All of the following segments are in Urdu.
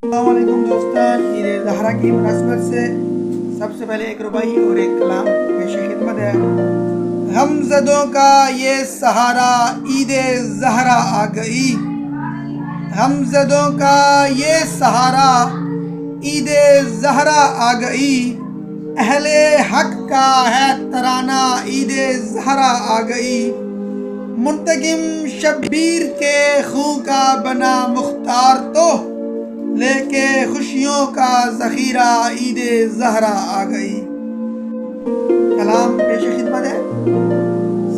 السلام علیکم دوستان، عید زہرا کی مناسبت سے سب سے پہلے ایک ربائی اور ایک کلام پیش خدمت ہے۔ غمزدوں کا یہ سہارا عید زہرا آ گئی، غمزدوں کا یہ سہارا عید زہرا آ گئی، اہل حق کا ہے ترانہ عید زہرا آ گئی، منتقم شبیر کے خون کا بنا مختار تو لے کے خوشیوں کا ذخیرہ عید زہرا آ گئی۔ کلام پیش خدمت ہے۔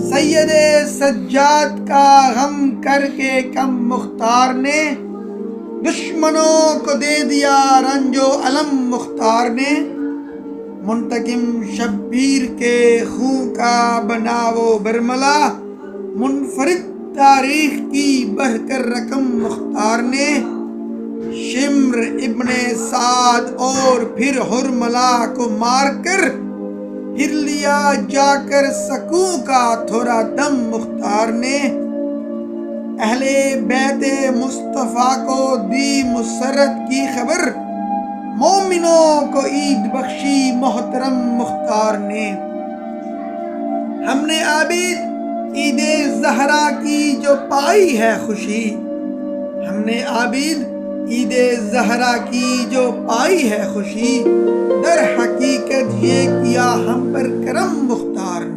سید سجاد کا غم کر کے کم مختار نے، دشمنوں کو دے دیا رنج و الم مختار نے، منتقم شبیر کے خون کا بنا وہ برملا، منفرد تاریخ کی بڑھ کر رقم مختار نے، شمر ابن سعد اور پھر حرملہ کو مار کر پھر لیا جا کر سکوں کا تھوڑا دم مختار نے، اہل بیت مصطفیٰ کو دی مسرت کی خبر، مومنوں کو عید بخشی محترم مختار نے۔ ہم نے عابد عید زہرا کی جو پائی ہے خوشی، ہم نے عابد عید زہرا کی جو پائی ہے خوشی، در حقیقت یہ کیا ہم پر کرم مختار نے۔